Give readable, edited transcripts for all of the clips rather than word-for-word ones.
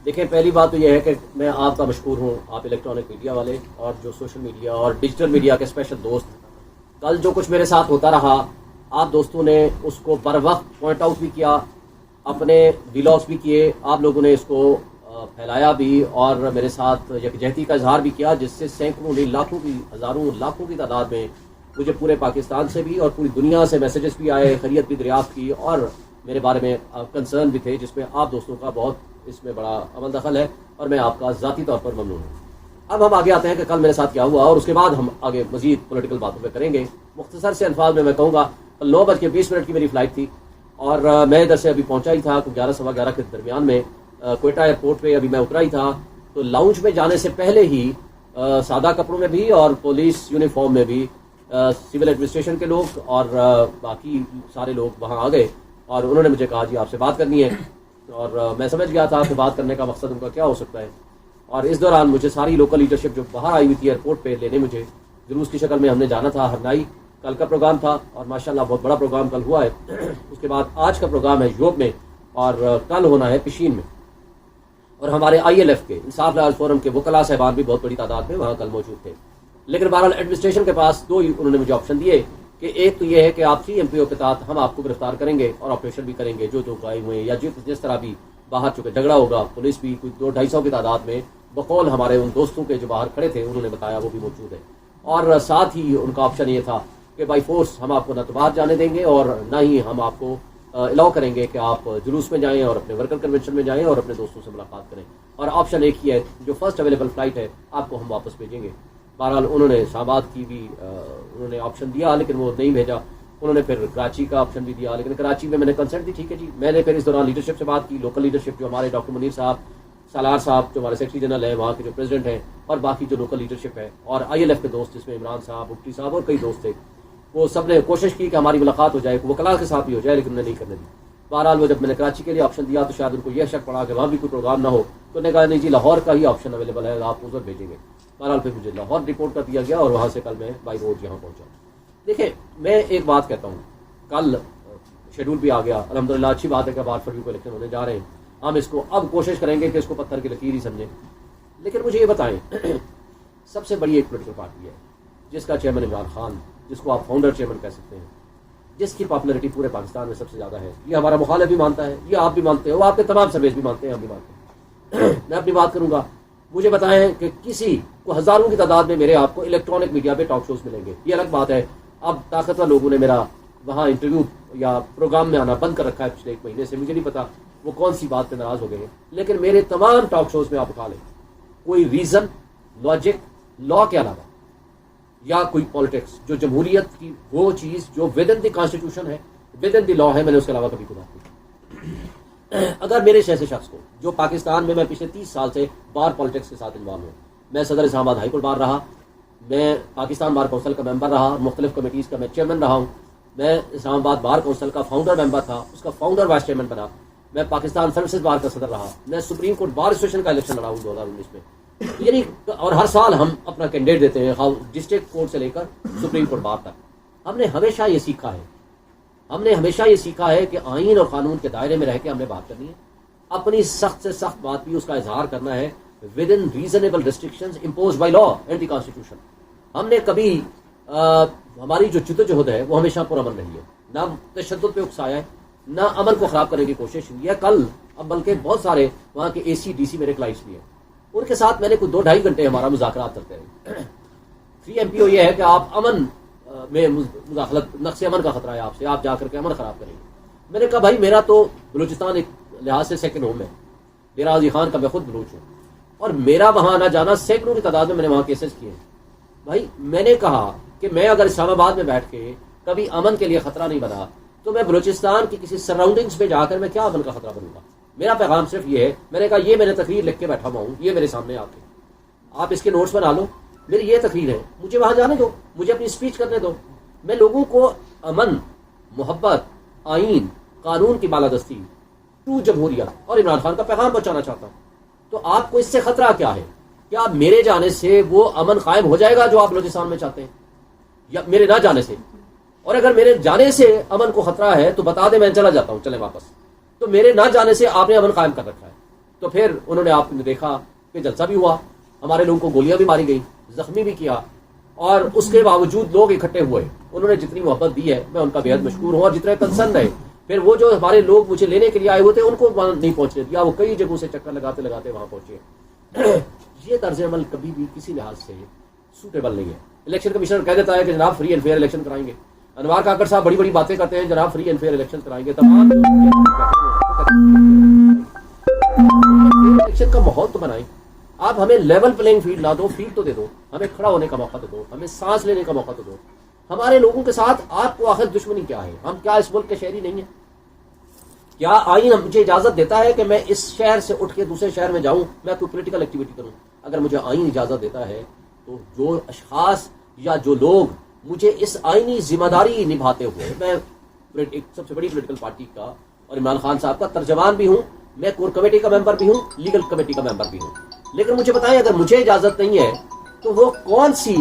دیکھیں، پہلی بات تو یہ ہے کہ میں آپ کا مشکور ہوں، آپ الیکٹرانک میڈیا والے اور جو سوشل میڈیا اور ڈیجیٹل میڈیا کے اسپیشل دوست. کل جو کچھ میرے ساتھ ہوتا رہا، آپ دوستوں نے اس کو بر وقت پوائنٹ آؤٹ بھی کیا، اپنے ویلاگس بھی کیے، آپ لوگوں نے اس کو پھیلایا بھی اور میرے ساتھ یکجہتی کا اظہار بھی کیا، جس سے سینکڑوں نہیں لاکھوں کی، ہزاروں لاکھوں کی تعداد میں مجھے پورے پاکستان سے بھی اور پوری دنیا سے میسیجز بھی آئے، خیریت بھی دریافت کی اور میرے بارے میں کنسرن بھی تھے، جس میں آپ دوستوں کا بہت اس میں بڑا عمل دخل ہے اور میں آپ کا ذاتی طور پر ممنون ہوں. اب ہم آگے آتے ہیں کہ کل میرے ساتھ کیا ہوا اور اس کے بعد ہم آگے مزید پولیٹیکل باتوں پہ کریں گے. مختصر سے الفاظ میں کہوں گا، کل 9:20 کی میری فلائٹ تھی اور میں ادھر سے ابھی پہنچا ہی تھا 11 کے درمیان میں کوئٹہ ایئرپورٹ پہ ابھی میں اترا ہی تھا. تو لاؤنج میں جانے سے پہلے ہی سادہ کپڑوں میں بھی اور پولیس یونیفارم میں بھی سول ایڈمنسٹریشن کے لوگ اور باقی سارے لوگ وہاں آ گئے اور انہوں نے مجھے کہا جی آپ سے بات کرنی ہے، اور میں سمجھ گیا تھا کہ بات کرنے کا مقصد ان کا کیا ہو سکتا ہے. اور اس دوران مجھے ساری لوکل لیڈرشپ جو باہر آئی ہوئی تھی ایئرپورٹ پہ لینے، مجھے جلوس کی شکل میں ہم نے جانا تھا ہرنائی. کل کا پروگرام تھا اور ماشاءاللہ بہت بڑا پروگرام کل ہوا ہے. اس کے بعد آج کا پروگرام ہے یوب میں اور کل ہونا ہے پشین میں. اور ہمارے آئی ایل ایف کے انصاف لحاظ فورم کے وکلاء صاحبان بھی بہت بڑی تعداد میں وہاں کل موجود تھے. لیکن بہرحال ایڈمنسٹریشن کے پاس دو انہوں نے مجھے آپشن دیے کہ ایک تو یہ ہے کہ آپ 3 MPO کے تحت ہم آپ کو گرفتار کریں گے اور آپریشن بھی کریں گے، جو غائب ہوئے یا جس طرح بھی باہر چکے جھگڑا ہوگا. پولیس بھی کچھ 200-250 کی تعداد میں بقول ہمارے ان دوستوں کے جو باہر کھڑے تھے انہوں نے بتایا وہ بھی موجود ہے. اور ساتھ ہی ان کا آپشن یہ تھا کہ بائی فورس ہم آپ کو نہ تو باہر جانے دیں گے اور نہ ہی ہم آپ کو الاؤ کریں گے کہ آپ جلوس میں جائیں اور اپنے ورکر کنونشن میں جائیں اور اپنے دوستوں سے ملاقات کریں. اور آپشن ایک ہی ہے، جو فرسٹ اویلیبل فلائٹ ہے آپ کو ہم واپس بھیجیں گے. بہرحال انہوں نے شاہ آباد کی بھی انہوں نے آپشن دیا لیکن وہ نہیں بھیجا. انہوں نے پھر کراچی کا آپشن بھی دیا لیکن کراچی میں نے کنسنٹ دی. ٹھیک ہے جی. میں نے پھر اس دوران لیڈرشپ سے بات کی، لوکل لیڈرشپ جو ہمارے ڈاکٹر منیر صاحب، سالار صاحب جو ہمارے سیکرٹری جنرل ہیں وہاں کے جو پریزیڈنٹ ہیں، اور باقی جو لوکل لیڈرشپ ہے اور آئی ایل ایف کے دوست جس میں عمران صاحب، بھٹی صاحب اور کئی دوست تھے، وہ سب نے کوشش کی کہ ہماری ملاقات ہو جائے، وکلاء کے ساتھ بھی ہو جائے، لیکن انہیں نہیں کرنے دی. بہرحال وہ جب میں نے کراچی کے لیے آپشن دیا تو شاید ان کو یہ شک پڑا کہ وہاں بھی کوئی پروگرام نہ ہو، تو انہوں نے کہا نہیں جی لاہور کا ہی آپشن اویلیبل ہے، آپ ادھر بھیجیں گے. بہرحال پھر مجھے لاہور رپورٹ کر دیا گیا اور وہاں سے کل میں بائی روڈ یہاں پہنچا. دیکھیں میں ایک بات کہتا ہوں، کل شیڈول بھی آ گیا الحمدللہ، اچھی بات ہے کہ 12 فروری کو الیکشن ہونے جا رہے ہیں. ہم اس کو اب کوشش کریں گے کہ اس کو پتھر کی لکیر ہی سمجھیں. لیکن مجھے یہ بتائیں، سب سے بڑی ایک پولیٹیکل پارٹی ہے جس کا چیئرمین عمران خان، جس کو آپ فاؤنڈر چیئرمین کہہ سکتے ہیں، جس کی پاپولرٹی پورے پاکستان میں سب سے زیادہ ہے، یہ ہمارا مخالف بھی مانتا ہے، یہ آپ بھی مانتے ہو، آپ کے تمام سرویز بھی مانتے ہیں، ہم بھی مانتے ہیں. میں اپنی بات کروں گا. مجھے بتائیں کہ کسی کو ہزاروں کی تعداد میں میرے آپ کو الیکٹرانک میڈیا پہ ٹاک شوز ملیں گے، یہ الگ بات ہے. اب طاقتور لوگوں نے میرا وہاں انٹرویو یا پروگرام میں آنا بند کر رکھا ہے پچھلے 1 مہینے سے، مجھے نہیں پتا وہ کون سی بات پہ ناراض ہو گئے ہیں. لیکن میرے تمام ٹاک شوز میں آپ اٹھا لیں، کوئی ریزن، لاجک، لا کے علاوہ یا کوئی پالیٹکس، جو جمہوریت کی وہ چیز جو ود ان دی کانسٹیٹیوشن ہے، ود ان دی لا ہے، میں نے اس کے علاوہ کبھی کوئی بات نہیں. اگر میرے جیسے شخص کو جو پاکستان میں پچھلے 30 سال سے بار پالیٹکس کے ساتھ انوالو ہوں، میں صدر اسلام آباد ہائی کورٹ بار رہا، میں پاکستان بار کونسل کا ممبر رہا، مختلف کمیٹیز کا میں چیئرمین رہا ہوں، میں اسلام آباد بار کونسل کا فاؤنڈر ممبر تھا، اس کا فاؤنڈر وائس چیئرمین بنا، میں پاکستان سروسز بار کا صدر رہا، میں سپریم کورٹ بار ایسوسیشن کا الیکشن لڑا ہوں 2019 میں. یعنی اور ہر سال ہم اپنا کینڈیڈیٹ دیتے ہیں، ڈسٹرکٹ کورٹ سے لے کر سپریم کورٹ بار تک. ہم نے ہمیشہ یہ سیکھا ہے کہ آئین اور قانون کے دائرے میں رہ کے ہم نے بات کرنی ہے، اپنی سخت سے سخت بات بھی اس کا اظہار کرنا ہے with in reasonable restrictions imposed by law and the constitution. ہم نے کبھی ہماری جو جدوجہد ہے وہ ہمیشہ پرامن رہی ہے، نہ تشدد پہ اکسایا ہے، نہ عمل کو خراب کرنے کی کوشش ہوئی ہے. کل اب بلکہ بہت سارے وہاں کے اے سی ڈی سی میرے کلائنٹس بھی ہیں، ان کے ساتھ میں نے کوئی 2-2.5 گھنٹے ہمارا مذاکرات کرتے رہے. 3 MPO یہ ہے کہ آپ امن میں مداخلت، نقص امن کا خطرہ ہے آپ سے، آپ جا کر کے امن خراب کریں گے. میں نے کہا بھائی میرا تو بلوچستان ایک لحاظ سے سیکنڈ ہوم ہے، میرا غازی خان کا میں خود بلوچ ہوں، اور میرا وہاں نہ جانا سینکڑوں کی تعداد میں نے وہاں کیسز کیے. بھائی میں نے کہا کہ میں اگر اسلام آباد میں بیٹھ کے کبھی امن کے لیے خطرہ نہیں بنا تو میں بلوچستان کی کسی سراؤنڈنگز پہ جا کر میں کیا امن کا خطرہ بنوں گا. میرا پیغام صرف یہ ہے، میں نے کہا یہ میں نے تقریر لکھ کے بیٹھا ہوا ہوں، یہ میرے سامنے آ کے آپ اس کے نوٹس بنا لو، میری یہ تقریر ہے، مجھے وہاں جانے دو، مجھے اپنی اسپیچ کرنے دو. میں لوگوں کو امن، محبت، آئین، قانون کی بالادستی، ٹرو جمہوریت اور عمران خان کا پیغام پہنچانا چاہتا ہوں. تو آپ کو اس سے خطرہ کیا ہے؟ کیا میرے جانے سے وہ امن قائم ہو جائے گا جو آپ بلوچستان میں چاہتے ہیں، یا میرے نہ جانے سے؟ اور اگر میرے جانے سے امن کو خطرہ ہے تو بتا دیں، میں چلا جاتا ہوں، چلیں واپس. تو میرے نہ جانے سے آپ نے امن قائم کر رکھا ہے، تو پھر انہوں نے آپ نے دیکھا کہ جلسہ بھی ہوا, ہمارے لوگوں کو گولیاں بھی ماری گئی, زخمی بھی کیا, اور اس کے باوجود لوگ اکٹھے ہوئے. انہوں نے جتنی محبت دی ہے میں ان کا بےحد مشکور ہوں, اور جتنے کنسرن رہے. پھر وہ جو ہمارے لوگ مجھے لینے کے لیے آئے ہوئے تھے ان کو نہیں پہنچنے دیا, وہ کئی جگہوں سے چکر لگاتے لگاتے وہاں پہنچے. یہ طرز عمل کبھی بھی کسی لحاظ سے سوٹیبل نہیں ہے. الیکشن کمیشنر کہہ دیتا ہے کہ جناب فری اینڈ فیئر الیکشن کرائیں گے. انوار کاکڑ صاحب بڑی بڑی باتیں کرتے ہیں, جناب فری اینڈ فیئر الیکشن کرائیں گے. تمام الیکشن کا ماحول تو بنائیں. آپ ہمیں لیول پلینگ فیلڈ نہ دو, فیلڈ تو دے دو, ہمیں کھڑا ہونے کا موقع تو دو, ہمیں سانس لینے کا موقع تو دو. ہمارے لوگوں کے ساتھ آپ کو آخر دشمنی کیا ہے؟ ہم کیا اس ملک کے شہری نہیں ہیں؟ کیا آئین مجھے اجازت دیتا ہے کہ میں اس شہر سے اٹھ کے دوسرے شہر میں جاؤں, میں کوئی پولیٹیکل ایکٹیویٹی کروں؟ اگر مجھے آئین اجازت دیتا ہے تو جو اشخاص یا جو لوگ مجھے اس آئینی ذمہ داری نبھاتے ہوئے, میں ایک سب سے بڑی پولیٹیکل پارٹی کا اور عمران خان صاحب کا ترجمان بھی ہوں, میں کور کمیٹی کا ممبر بھی ہوں, لیگل کمیٹی کا ممبر بھی ہوں, لیکن مجھے بتائیں اگر مجھے اجازت نہیں ہے تو وہ کون سی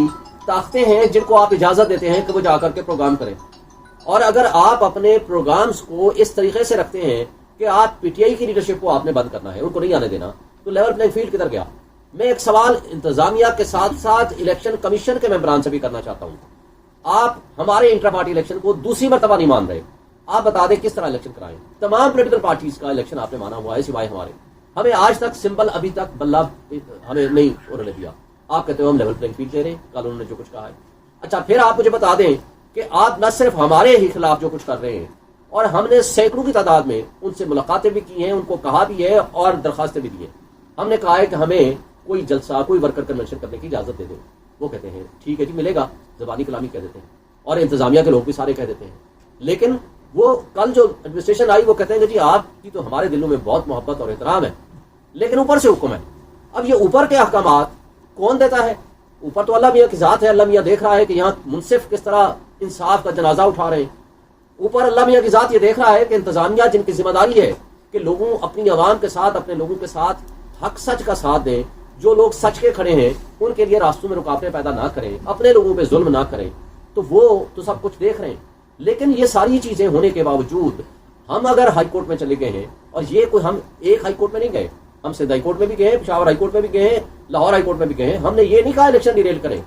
طاقتیں ہیں جن کو آپ اجازت دیتے ہیں کہ وہ جا کر کے پروگرام کریں؟ اور اگر آپ اپنے پروگرامز کو اس طریقے سے رکھتے ہیں کہ آپ پی ٹی آئی کی لیڈرشپ کو آپ نے بند کرنا ہے, ان کو نہیں آنے دینا, تو لیول پلینگ فیلڈ کدھر گیا؟ میں ایک سوال انتظامیہ کے ساتھ ساتھ الیکشن کمیشن کے ممبران سے بھی کرنا چاہتا ہوں. آپ ہمارے انٹرا پارٹی الیکشن کو دوسری مرتبہ نہیں مان رہے, آپ بتا دیں کس طرح الیکشن کرائیں. تمام پولیٹیکل پارٹیز کا الیکشن آپ نے مانا ہوا ہے سوائے ہمارے. ہمیں آج تک سمبل ابھی تک بلہ ہمیں نہیں اڑنے دیا. آپ کہتے ہو ہم لیول پلینگ فیلڈ دے رہے ہیں, کل انہوں نے جو کچھ کہا ہے. اچھا پھر آپ مجھے بتا دیں کہ آپ نہ صرف ہمارے ہی خلاف جو کچھ کر رہے ہیں, اور ہم نے سینکڑوں کی تعداد میں ان سے ملاقاتیں بھی کی ہیں, ان کو کہا بھی ہے اور درخواستیں بھی دی ہیں. ہم نے کہا ہے کہ ہمیں کوئی جلسہ, کوئی ورکر کنونشن کرنے کی اجازت دے دیں. وہ کہتے ہیں ٹھیک ہے جی ملے گا, زبانی کلامی کہہ دیتے ہیں, اور انتظامیہ کے لوگ بھی سارے کہہ دیتے ہیں. لیکن وہ کل جو ایڈمنسٹریشن آئی وہ کہتے ہیں کہ جی آپ کی تو ہمارے دلوں میں بہت محبت اور احترام ہے, لیکن اوپر سے حکم ہے. اب یہ اوپر کے احکامات کون دیتا ہے؟ اوپر تو اللہ میاں کی ذات ہے. اللہ میاں دیکھ رہا ہے کہ یہاں منصف کس طرح انصاف کا جنازہ اٹھا رہے ہیں. اوپر اللہ میاں کی ذات یہ دیکھ رہا ہے کہ انتظامیہ جن کی ذمہ داری ہے کہ لوگوں اپنی عوام کے ساتھ, اپنے لوگوں کے ساتھ حق سچ کا ساتھ دیں, جو لوگ سچ کے کھڑے ہیں ان کے لیے راستوں میں رکاوٹیں پیدا نہ کریں, اپنے لوگوں پہ ظلم نہ کریں, تو وہ تو سب کچھ دیکھ رہے ہیں. لیکن یہ ساری چیزیں ہونے کے باوجود ہم اگر ہائی کورٹ میں چلے گئے ہیں, اور یہ کوئی ہم ایک ہائی کورٹ میں نہیں گئے, ہم سندھ ہائی کورٹ میں بھی گئے ہیں, پشاور ہائی کورٹ میں بھی گئے ہیں, لاہور ہائی کورٹ میں بھی گئے ہیں. ہم نے یہ نہیں کہا الیکشن ڈیریل کریں,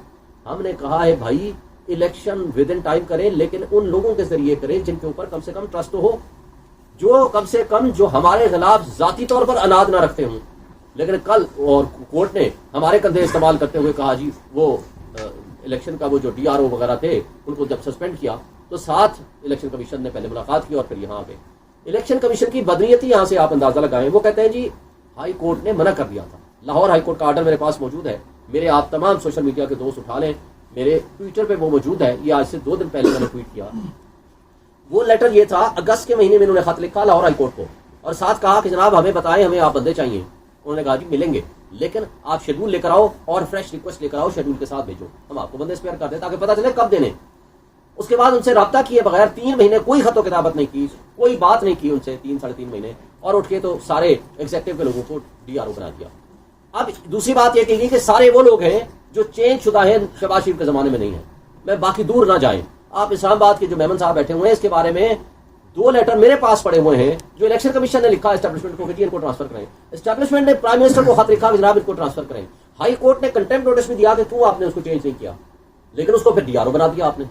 ہم نے کہا ہے بھائی الیکشن ود ان ٹائم کریں, لیکن ان لوگوں کے ذریعے کریں جن کے اوپر کم سے کم ٹرسٹ ہو, جو کم سے کم جو ہمارے خلاف ذاتی طور پر اناد نہ رکھتے ہوں. لیکن کل اور کورٹ نے ہمارے کندھے استعمال کرتے ہوئے کہا جی وہ الیکشن کا وہ جو ڈی آر او وغیرہ تھے ان کو جب سسپینڈ کیا تو ساتھ الیکشن کمیشن نے پہلے ملاقات کی اور پھر یہاں پہ الیکشن کمیشن کی بدنیتی یہاں سے آپ اندازہ لگائیں. وہ کہتے ہیں جی ہائی کورٹ نے منع کر دیا تھا. لاہور ہائی کورٹ کا آرڈر میرے پاس موجود ہے, میرے آپ تمام سوشل میڈیا کے دوست اٹھا لیں, میرے ٹویٹر پہ وہ موجود ہے, یہ آج سے 2 دن پہلے میں نے ٹویٹ کیا. وہ لیٹر یہ تھا, اگست کے مہینے میں انہوں نے خط لکھا لاہور ہائی کورٹ کو, اور ساتھ کہا کہ جناب ہمیں بتائیں ہمیں آپ بندے چاہیے. انہوں نے کہا جی ملیں گے, لیکن آپ شیڈول لے کر آؤ اور فریش ریکویسٹ لے کر آؤ, شیڈول کے ساتھ بھیجو, ہم آپ کو بندے اسپیئر کر دیں تاکہ پتہ چلے کب دینے. اس کے بعد ان سے رابطہ کیے بغیر 3 مہینے کوئی خط و کتابت نہیں کی, کوئی بات نہیں کی ان سے 3-3.5 مہینے, اور اٹھ کے تو سارے ایگزیکٹو کے لوگوں کو ڈی آر او بنا دیا. اب دوسری بات یہ کہی کہ سارے وہ لوگ ہیں جو چینج شدہ ہیں, شہباز شریف کے زمانے میں نہیں ہیں. میں باقی دور نہ جائیں, آپ اسلام آباد کے جو میمن صاحب بیٹھے ہوئے ہیں اس کے بارے میں 2 لیٹر میرے پاس پڑے ہوئے ہیں جو الیکشن کمیشن نے لکھا اسٹیبلشمنٹ کو کہ ان کو ٹرانسفر کریں. اسٹیبلشمنٹ نے پرائم منسٹر کو خط لکھا کہ جناب ان کو ٹرانسفر کریں. ہائی کورٹ نے کنٹمپٹ نوٹس بھی دیا کہ کیوں آپ نے اس کو چینج نہیں کیا, لیکن اس کو پھر ڈی آر او بنا دیا آپ نے.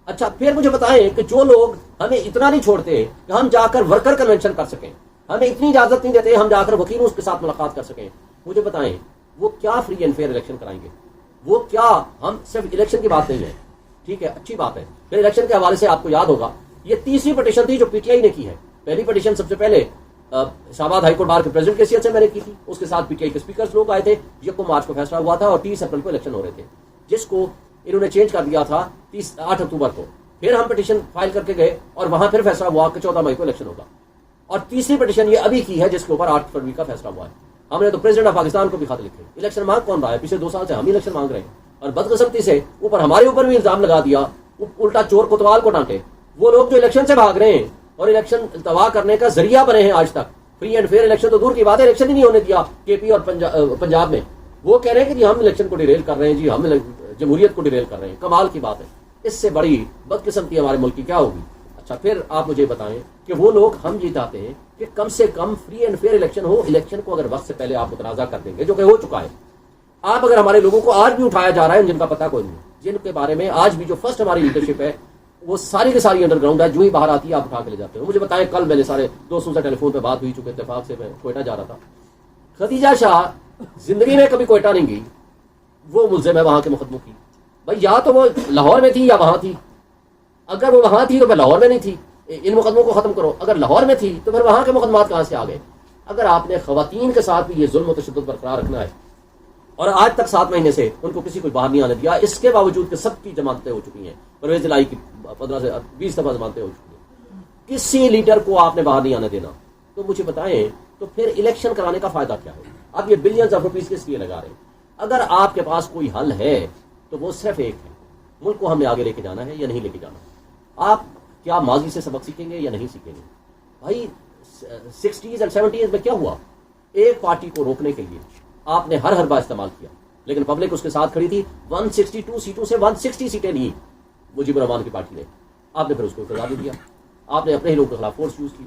اچھا پھر مجھے بتائیں کہ جو لوگ ہمیں اتنا نہیں چھوڑتے کہ ہم جا کر ورکر کنونشن کر سکیں, ہمیں اتنی اجازت نہیں دیتے ہم جا کر وکیلوں کے ساتھ ملاقات کر سکیں, مجھے بتائیں وہ کیا فری اینڈ فیئر الیکشن کرائیں گے؟ وہ کیا, ہم صرف الیکشن کی بات نہیں ہے, ٹھیک ہے اچھی بات ہے. پھر الیکشن کے حوالے سے آپ کو یاد ہوگا یہ 3ری پٹیشن تھی جو پی ٹی آئی نے کی ہے. پہلی پٹیشن سب سے پہلے شہباز ہائی کورٹ بار کے پریزیڈنٹ کی حیثیت سے میں نے کی تھی, اس کے ساتھ پی ٹی آئی کے اسپیکرز لوگ آئے تھے. 1 مارچ کو فیصلہ ہوا تھا اور 30 اپریل کو الیکشن ہو رہے تھے, جس کو انہوں نے چینج کر دیا تھا 8 اکتوبر کو. پھر ہم پٹیشن فائل کر کے گئے اور وہاں پھر فیصلہ ہوا کہ 14 مئی کو الیکشن ہوگا. اور 3ری پٹیشن یہ ابھی کی ہے جس کے اوپر 8 فروری کا فیصلہ ہوا ہے. ہم نے تو پریزیڈنٹ آف پاکستان کو بھی خط لکھے. الیکشن مانگ کون رہا ہے؟ پچھلے 2 سال سے ہم ہی الیکشن مانگ رہے ہیں, اور بدقسمتی سے اوپر ہمارے اوپر بھی الزام لگا دیا, الٹا چور کوتوال کو ڈانٹے. وہ لوگ جو الیکشن سے بھاگ رہے ہیں اور الیکشن التوا کرنے کا ذریعہ بنے ہیں آج تک, فری اینڈ فیئر الیکشن تو دور کی بات ہے, الیکشن ہی نہیں ہونے دیا کے پی اور پنجاب میں. وہ کہہ رہے ہیں کہ جی ہم الیکشن کو ڈیریل کر رہے ہیں, جی ہم جمہوریت کو ڈیریل کر رہے ہیں. کمال کی بات ہے, اس سے بڑی بدقسمتی ہمارے ملک کی کیا ہوگی؟ اچھا پھر آپ مجھے بتائیں کہ وہ لوگ ہم یہ چاہتے ہیں کہ کم سے کم فری اینڈ فیئر الیکشن ہو. الیکشن کو اگر وقت سے پہلے آپ متنازع کر دیں گے جو کہ ہو چکا ہے. آپ اگر ہمارے لوگوں کو آج بھی اٹھایا جا رہا ہے جن کا پتہ کوئی نہیں, جن کے بارے میں آج بھی جو فرسٹ ہماری لیڈرشپ ہے وہ ساری کی ساری انڈر گراؤنڈ ہے, جو ہی باہر آتی ہے آپ اٹھا کے لے جاتے ہیں. مجھے بتائیں کل میں نے سارے دوستوں سے ٹیلی فون پہ بات ہوئی, چونکہ اتفاق سے میں کوئٹہ جا رہا تھا. خدیجہ شاہ زندگی میں کبھی کوئٹہ نہیں گئی, وہ ملزم ہے وہاں کے مقدموں کی. بھائی یا تو وہ لاہور میں تھی یا وہاں تھی. اگر وہ وہاں تھی تو پھر لاہور میں نہیں تھی, ان مقدموں کو ختم کرو. اگر لاہور میں تھی تو پھر وہاں کے مقدمات کہاں سے آ گئے؟ اگر آپ نے خواتین کے ساتھ بھی یہ ظلم و تشدد برقرار رکھنا ہے اور آج تک 7 مہینے سے ان کو کسی کو باہر نہیں آنے دیا, اس کے باوجود کہ سب کی ضمانتیں ہو چکی ہیں, پرویز الہی کی 15 سے 20 دفعہ ضمانتیں ہو چکی ہیں, کسی لیڈر کو آپ نے باہر نہیں آنے دینا, تو مجھے بتائیں تو پھر الیکشن کرانے کا فائدہ کیا ہے؟ آپ یہ بلینز آف روپیز کس لیے لگا رہے ہیں؟ اگر آپ کے پاس کوئی حل ہے تو وہ صرف ایک ہے, ملک کو ہمیں آگے لے کے جانا ہے یا نہیں لے کے جانا. آپ کیا ماضی سے سبق سیکھیں گے یا نہیں سیکھیں گے؟ بھائی 60s اور 70s میں کیا ہوا؟ ایک پارٹی کو روکنے کے لیے آپ نے ہر حربہ استعمال کیا, لیکن پبلک اس کے ساتھ کھڑی تھی. 162 سیٹوں سے 160 سیٹیں لی مجیب الرحمان کی پارٹی نے. آپ نے پھر اس کو اقتدار دے دیا, آپ نے اپنے ہی لوگوں کے خلاف فورس یوز کی.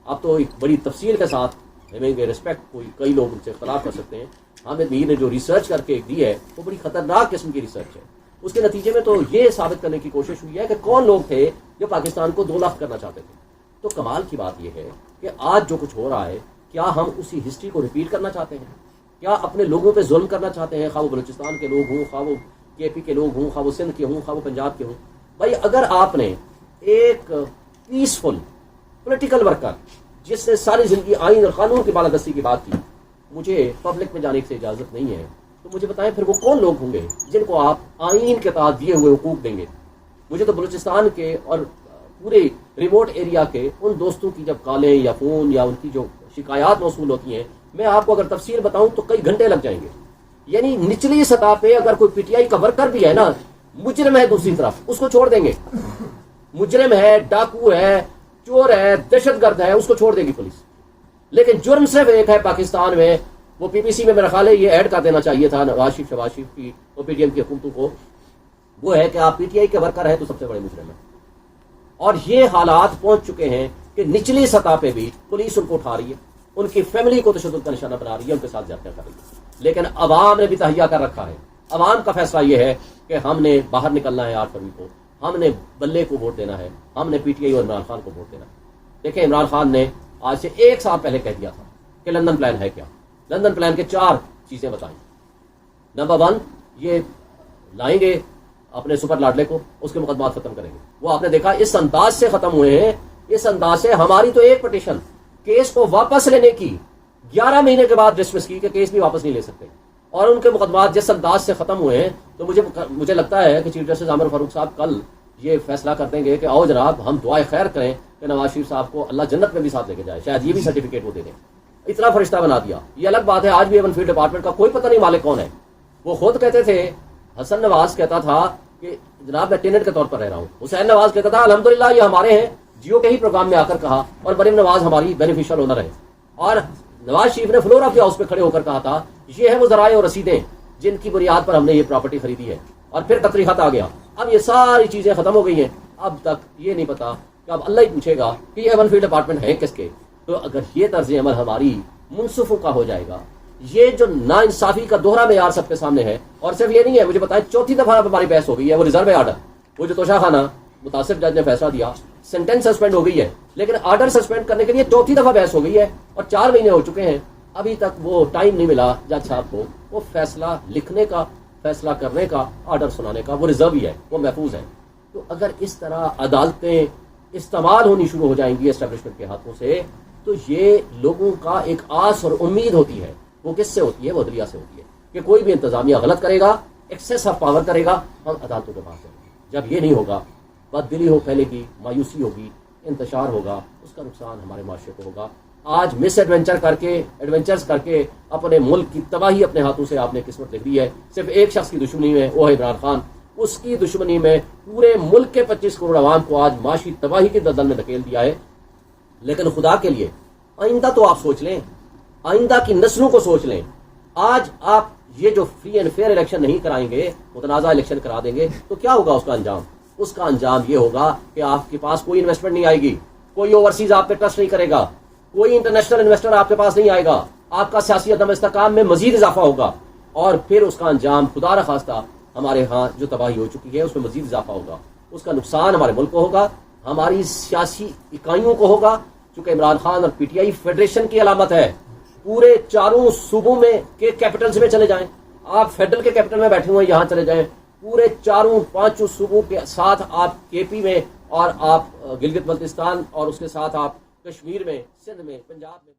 آپ تو ایک بڑی تفصیل کے ساتھ ہمیں ریسپیکٹ, کوئی کئی لوگ ان سے اختلاف کر سکتے ہیں. حامد میر نے جو ریسرچ کر کے دی ہے وہ بڑی خطرناک قسم کی ریسرچ ہے. اس کے نتیجے میں تو یہ ثابت کرنے کی کوشش ہوئی ہے کہ کون لوگ تھے جو پاکستان کو 2 لاکھ کرنا چاہتے تھے. تو کمال کی بات یہ ہے کہ آج جو کچھ ہو رہا ہے, کیا ہم اسی ہسٹری کو ریپیٹ کرنا چاہتے ہیں؟ کیا اپنے لوگوں پہ ظلم کرنا چاہتے ہیں, خواہ وہ بلوچستان کے لوگ ہوں, خواہ وہ کے پی کے لوگ ہوں, خواہ وہ سندھ کے ہوں, خواہ وہ پنجاب کے ہوں؟ بھائی اگر آپ نے ایک پیسفل پولیٹیکل ورکر جس نے ساری زندگی آئین اور قانون کی بالادستی کی بات کی, مجھے پبلک میں جانے سے اجازت نہیں ہے, تو مجھے بتائیں پھر وہ کون لوگ ہوں گے جن کو آپ آئین کے تحت دیے ہوئے حقوق دیں گے؟ مجھے تو بلوچستان کے اور پورے ریموٹ ایریا کے ان دوستوں کی جب کالیں یا فون یا ان کی جو شکایات موصول ہوتی ہیں, میں آپ کو اگر تفصیل بتاؤں تو کئی گھنٹے لگ جائیں گے. یعنی نچلی سطح پہ اگر کوئی پی ٹی آئی کا ورکر بھی ہے نا, مجرم ہے دوسری طرف, اس کو چھوڑ دیں گے. مجرم ہے, ڈاکو ہے, چور ہے, دہشت گرد ہے, اس کو چھوڑ دے گی پولیس. لیکن جرم صرف ایک ہے پاکستان میں, وہ پی پی سی میں میرا خیال ہے یہ ایڈ کر دینا چاہیے تھا نواز شریف کی اور پی ڈی ایم کی حکومتوں کو, وہ ہے کہ آپ پی ٹی آئی کے ورکر ہیں تو سب سے بڑے مجرم ہیں. اور یہ حالات پہنچ چکے ہیں کہ نچلی سطح پہ بھی پولیس ان کو اٹھا رہی ہے, ان کی فیملی کو تشدد کا نشانہ بنا رہی ہے, ان کے ساتھ زیادتیاں کر رہی ہے. لیکن عوام نے بھی تہیا کر رکھا ہے. عوام کا فیصلہ یہ ہے کہ ہم نے باہر نکلنا ہے 8 فروری کو, ہم نے بلے کو ووٹ دینا ہے, ہم نے پی ٹی آئی اور عمران خان کو ووٹ دینا ہے. دیکھیں عمران خان نے آج سے 1 سال پہلے کہہ دیا تھا کہ لندن پلان ہے کیا. لندن پلان کے 4 چیزیں بتائیں. نمبر 1, یہ لائیں گے اپنے سپر لاڈلے کو, اس کے مقدمات ختم کریں گے. وہ آپ نے دیکھا اس انداز سے ختم ہوئے ہیں, اس انداز سے. ہماری تو ایک پٹیشن کیس کو واپس لینے کی 11 مہینے کے بعد ڈسمس کی کہ کیس بھی واپس نہیں لے سکتے, اور ان کے مقدمات جس انداز سے ختم ہوئے ہیں. تو مجھے لگتا ہے کہ چیف جسٹس عامر فاروق صاحب کل یہ فیصلہ کر دیں گے کہ آؤ جناب ہم دعائے خیر کریں کہ نواز شریف صاحب کو اللہ جنت میں بھی ساتھ لے کے جائے, شاید یہ بھی سرٹیفکیٹ وہ دے دیں. اتنا فرشتہ بنا دیا. یہ الگ بات ہے آج بھی ایون فیلڈ ڈپارٹمنٹ کا کوئی پتہ نہیں مالک کون ہے. وہ خود کہتے تھے, حسن نواز کہتا تھا کہ جناب میں ٹیننٹ کے طور پر رہ رہا ہوں. حسین نواز کہتا تھا الحمدللہ یہ ہمارے ہیں, جیو کے ہی پروگرام میں آ کر کہا, اور مریم نواز ہماری بینیفیشل اونر ہے. اور نواز شریف نے فلور آف دی ہاؤس پہ کھڑے ہو کر کہا تھا یہ ہے وہ ذرائع اور رسیدیں جن کی بنیاد پر ہم نے یہ پراپرٹی خریدی ہے. اور پھر قطری خط آ گیا. اب یہ ساری چیزیں ختم ہو گئی ہیں. اب تک یہ نہیں پتا کہ اب اللہ ہی پوچھے گا کہ یہ ایون فیلڈ ڈپارٹمنٹ ہے کس کے. تو اگر یہ طرز عمل ہماری منصفوں کا ہو جائے گا, یہ جو نا انصافی کا دوہرا معیار سب کے سامنے ہے. اور صرف یہ نہیں ہے, مجھے بتائیں 4تھی دفعہ ہماری بحث ہو گئی ہے وہ ریزرو آرڈر, وہ جو توشہ خانہ متاثر جج نے فیصلہ دیا, سینٹینس سسپینڈ ہو گئی ہے, لیکن آرڈر سسپینڈ کرنے کے لیے 4تھی دفعہ بحث ہو گئی ہے, اور 4 مہینے ہو چکے ہیں. ابھی تک وہ ٹائم نہیں ملا جج صاحب کو وہ فیصلہ لکھنے کا, فیصلہ کرنے کا, آرڈر سنانے کا. وہ ریزرو ہی ہے, وہ محفوظ ہے. تو اگر اس طرح عدالتیں استعمال ہونی شروع ہو جائیں گی اسٹیبلشمنٹ کے ہاتھوں سے, تو یہ لوگوں کا ایک آس اور امید ہوتی ہے. وہ کس سے ہوتی ہے؟ وہ عدلیہ سے ہوتی ہے کہ کوئی بھی انتظامیہ غلط کرے گا, ایکسیس آف پاور کرے گا, ہم عدالتوں کے پاس جائیں گے. جب یہ نہیں ہوگا, بد دلی ہو پھیلے گی, مایوسی ہوگی, انتشار ہوگا, اس کا نقصان ہمارے معاشرے کو ہوگا. آج مس ایڈونچرز کر کے اپنے ملک کی تباہی اپنے ہاتھوں سے آپ نے قسمت لکھ دی ہے. صرف ایک شخص کی دشمنی میں, وہ ہے عمران خان. اس کی دشمنی میں پورے ملک کے 25 کروڑ عوام کو آج معاشی تباہی کی دلدل میں دھکیل دیا ہے. لیکن خدا کے لیے آئندہ تو آپ سوچ لیں, آئندہ کی نسلوں کو سوچ لیں. آج آپ یہ جو فری اینڈ فیئر الیکشن نہیں کرائیں گے, متنازع الیکشن کرا دیں گے, تو کیا ہوگا اس کا انجام؟ اس کا انجام یہ ہوگا کہ آپ کے پاس کوئی انویسٹمنٹ نہیں آئے گی, کوئی اوورسیز آپ پہ ٹرسٹ نہیں کرے گا, کوئی انٹرنیشنل انویسٹر آپ کے پاس نہیں آئے گا, آپ کا سیاسی عدم استحکام میں مزید اضافہ ہوگا, اور پھر اس کا انجام خدا نخواستہ ہمارے ہاں جو تباہی ہو چکی ہے اس میں مزید اضافہ ہوگا. اس کا نقصان ہمارے ملک کو ہوگا, ہماری سیاسی اکائیوں کو ہوگا, چونکہ عمران خان اور پی ٹی آئی فیڈریشن کی علامت ہے. پورے چاروں صوبوں میں کے کیپٹلز میں چلے جائیں, آپ فیڈرل کے کیپٹل میں بیٹھے ہوئے یہاں چلے جائیں, پورے چاروں پانچوں صوبوں کے ساتھ آپ کے پی میں, اور آپ گلگت بلتستان, اور اس کے ساتھ آپ کشمیر میں, سندھ میں, پنجاب میں.